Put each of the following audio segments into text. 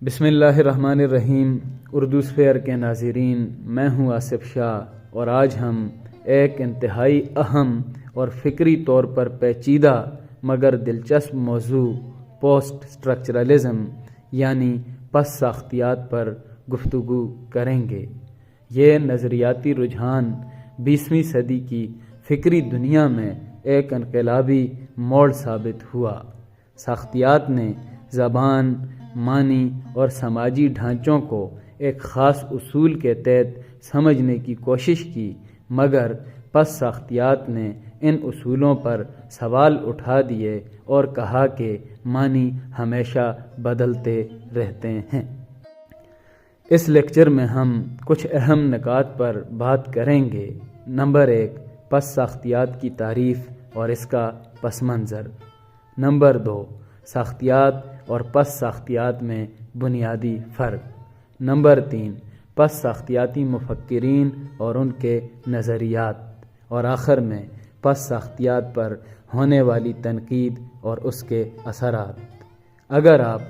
بسم اللہ الرحمن الرحیم۔ اردو اسفیئر کے ناظرین، میں ہوں آصف شاہ اور آج ہم ایک انتہائی اہم اور فکری طور پر پیچیدہ مگر دلچسپ موضوع پوسٹ اسٹرکچرلزم یعنی پس ساختیات پر گفتگو کریں گے۔ یہ نظریاتی رجحان 20ویں صدی کی فکری دنیا میں ایک انقلابی موڑ ثابت ہوا۔ ساختیات نے زبان، معنی اور سماجی ڈھانچوں کو ایک خاص اصول کے تحت سمجھنے کی کوشش کی، مگر پس ساختیات نے ان اصولوں پر سوال اٹھا دیے اور کہا کہ معنی ہمیشہ بدلتے رہتے ہیں۔ اس لیکچر میں ہم کچھ اہم نکات پر بات کریں گے۔ نمبر 1، پس ساختیات کی تعریف اور اس کا پس منظر۔ نمبر 2، ساختیات اور پس ساختیات میں بنیادی فرق۔ نمبر 3، پس ساختیاتی مفکرین اور ان کے نظریات۔ اور آخر میں پس ساختیات پر ہونے والی تنقید اور اس کے اثرات۔ اگر آپ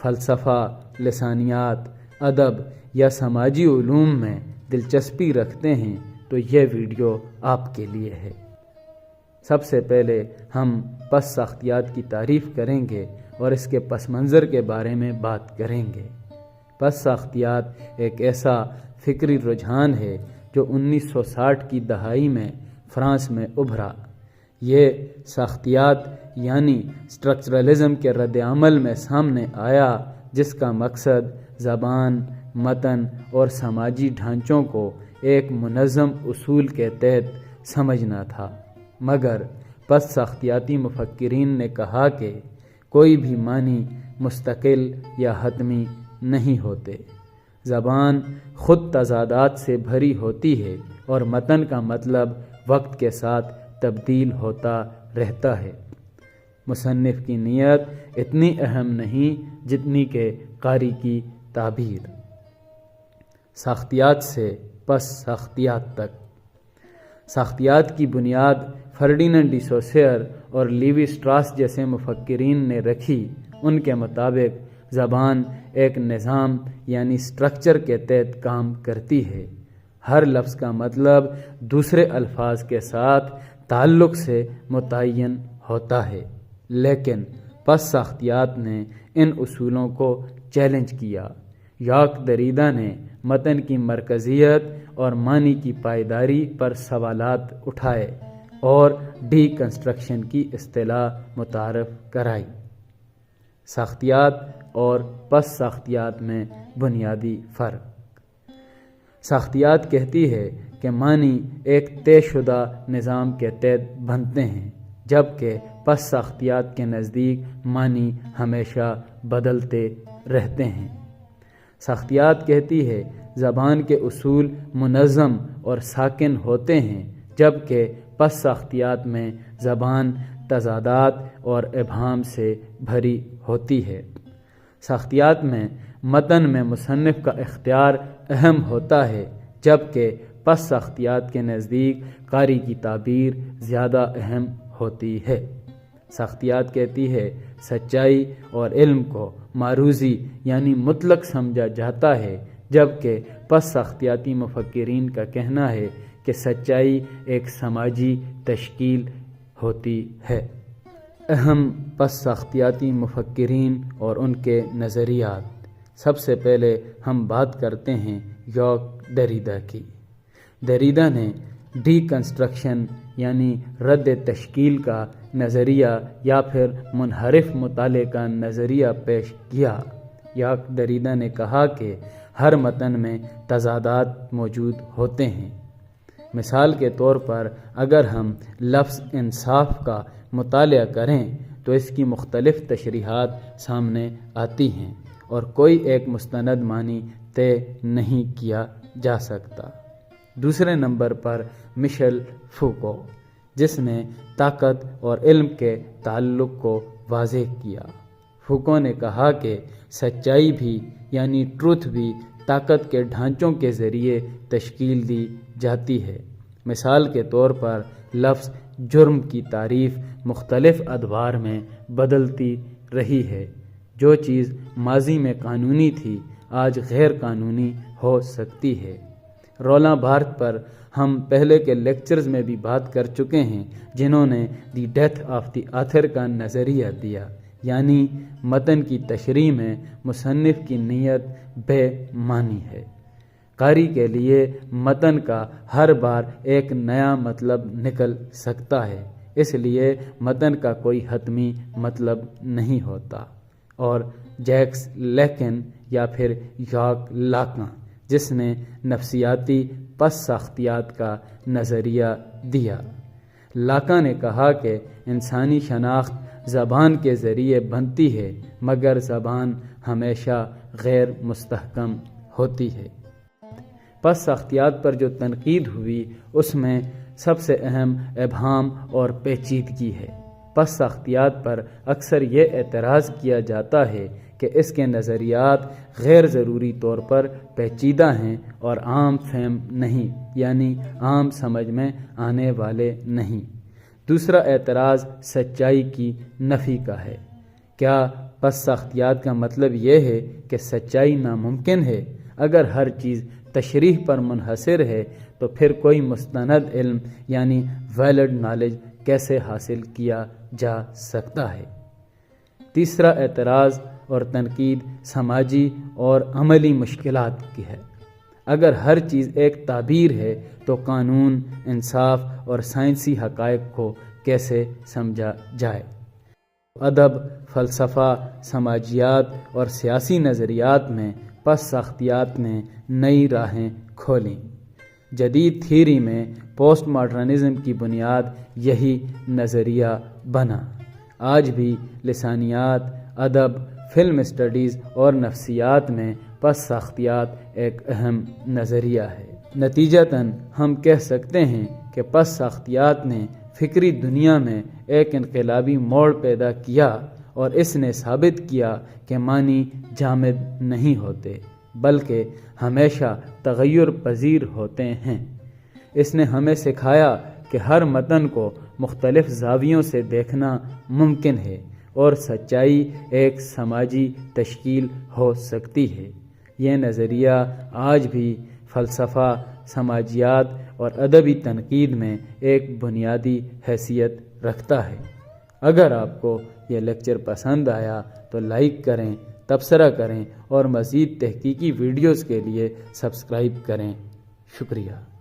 فلسفہ، لسانیات، ادب یا سماجی علوم میں دلچسپی رکھتے ہیں تو یہ ویڈیو آپ کے لیے ہے۔ سب سے پہلے ہم پس ساختیات کی تعریف کریں گے اور اس کے پس منظر کے بارے میں بات کریں گے۔ پس ساختیات ایک ایسا فکری رجحان ہے جو 1960 کی دہائی میں فرانس میں ابھرا۔ یہ ساختیات یعنی اسٹرکچرلزم کے رد عمل میں سامنے آیا، جس کا مقصد زبان، متن اور سماجی ڈھانچوں کو ایک منظم اصول کے تحت سمجھنا تھا۔ مگر پس ساختیاتی مفکرین نے کہا کہ کوئی بھی معنی مستقل یا حتمی نہیں ہوتے۔ زبان خود تضادات سے بھری ہوتی ہے اور متن کا مطلب وقت کے ساتھ تبدیل ہوتا رہتا ہے۔ مصنف کی نیت اتنی اہم نہیں جتنی کہ قاری کی تعبیر۔ ساختیات سے پس ساختیات تک۔ ساختیات کی بنیاد فرڈیننڈ ڈی سوسیئر اور لیوی اسٹراس جیسے مفکرین نے رکھی۔ ان کے مطابق زبان ایک نظام یعنی اسٹرکچر کے تحت کام کرتی ہے۔ ہر لفظ کا مطلب دوسرے الفاظ کے ساتھ تعلق سے متعین ہوتا ہے، لیکن پس ساختیات نے ان اصولوں کو چیلنج کیا۔ یاک دریدا نے متن کی مرکزیت اور معنی کی پائیداری پر سوالات اٹھائے اور ڈی کنسٹرکشن کی اصطلاح متعارف کرائی۔ ساختیات اور پس ساختیات میں بنیادی فرق۔ ساختیات کہتی ہے کہ معنی ایک طے شدہ نظام کے تحت بنتے ہیں، جبکہ پس ساختیات کے نزدیک معنی ہمیشہ بدلتے رہتے ہیں۔ ساختیات کہتی ہے زبان کے اصول منظم اور ساکن ہوتے ہیں، جبکہ پس ساختیات میں زبان تضادات اور ابہام سے بھری ہوتی ہے۔ ساختیات میں متن میں مصنف کا اختیار اہم ہوتا ہے، جبکہ پس ساختیات کے نزدیک قاری کی تعبیر زیادہ اہم ہوتی ہے۔ ساختیات کہتی ہے سچائی اور علم کو معروضی یعنی مطلق سمجھا جاتا ہے، جبکہ پس ساختیاتی مفکرین کا کہنا ہے کہ سچائی ایک سماجی تشکیل ہوتی ہے۔ اہم پس ساختیاتی مفکرین اور ان کے نظریات۔ سب سے پہلے ہم بات کرتے ہیں یاک دریدا کی۔ دریدا نے ڈی کنسٹرکشن یعنی رد تشکیل کا نظریہ یا پھر منحرف مطالعے کا نظریہ پیش کیا۔ یاک دریدا نے کہا کہ ہر متن میں تضادات موجود ہوتے ہیں۔ مثال کے طور پر اگر ہم لفظ انصاف کا مطالعہ کریں تو اس کی مختلف تشریحات سامنے آتی ہیں اور کوئی ایک مستند معنی طے نہیں کیا جا سکتا۔ دوسرے نمبر پر مشیل فوکو، جس نے طاقت اور علم کے تعلق کو واضح کیا۔ فوکو نے کہا کہ سچائی بھی یعنی ٹروتھ بھی طاقت کے ڈھانچوں کے ذریعے تشکیل دی جاتی ہے۔ مثال کے طور پر لفظ جرم کی تعریف مختلف ادوار میں بدلتی رہی ہے۔ جو چیز ماضی میں قانونی تھی آج غیر قانونی ہو سکتی ہے۔ رولاں بارتھ پر ہم پہلے کے لیکچرز میں بھی بات کر چکے ہیں، جنہوں نے the death of the author کا نظریہ دیا، یعنی متن کی تشریح میں مصنف کی نیت بے معنی ہے۔ قاری کے لیے متن کا ہر بار ایک نیا مطلب نکل سکتا ہے، اس لیے متن کا کوئی حتمی مطلب نہیں ہوتا۔ اور جیکس لیکن یا پھر یاک لاکان، جس نے نفسیاتی پس ساختیات کا نظریہ دیا، لاکان نے کہا کہ انسانی شناخت زبان کے ذریعے بنتی ہے، مگر زبان ہمیشہ غیر مستحکم ہوتی ہے۔ پس ساختیات پر جو تنقید ہوئی اس میں سب سے اہم ابہام اور پیچیدگی ہے۔ پس ساختیات پر اکثر یہ اعتراض کیا جاتا ہے کہ اس کے نظریات غیر ضروری طور پر پیچیدہ ہیں اور عام فہم نہیں، یعنی عام سمجھ میں آنے والے نہیں۔ دوسرا اعتراض سچائی کی نفی کا ہے۔ کیا پس ساختیات کا مطلب یہ ہے کہ سچائی ناممکن ہے؟ اگر ہر چیز تشریح پر منحصر ہے تو پھر کوئی مستند علم یعنی ویلڈ نالج کیسے حاصل کیا جا سکتا ہے؟ تیسرا اعتراض اور تنقید سماجی اور عملی مشکلات کی ہے۔ اگر ہر چیز ایک تعبیر ہے تو قانون، انصاف اور سائنسی حقائق کو کیسے سمجھا جائے؟ ادب، فلسفہ، سماجیات اور سیاسی نظریات میں پس ساختیات نے نئی راہیں کھولیں۔ جدید تھیوری میں پوسٹ ماڈرنزم کی بنیاد یہی نظریہ بنا۔ آج بھی لسانیات، ادب، فلم اسٹڈیز اور نفسیات میں پس ساختیات ایک اہم نظریہ ہے۔ نتیجتاً ہم کہہ سکتے ہیں کہ پس ساختیات نے فکری دنیا میں ایک انقلابی موڑ پیدا کیا اور اس نے ثابت کیا کہ معنی جامد نہیں ہوتے بلکہ ہمیشہ تغیر پذیر ہوتے ہیں۔ اس نے ہمیں سکھایا کہ ہر متن کو مختلف زاویوں سے دیکھنا ممکن ہے اور سچائی ایک سماجی تشکیل ہو سکتی ہے۔ یہ نظریہ آج بھی فلسفہ، سماجیات اور ادبی تنقید میں ایک بنیادی حیثیت رکھتا ہے۔ اگر آپ کو یہ لیکچر پسند آیا تو لائک کریں، تبصرہ کریں اور مزید تحقیقی ویڈیوز کے لیے سبسکرائب کریں۔ شکریہ۔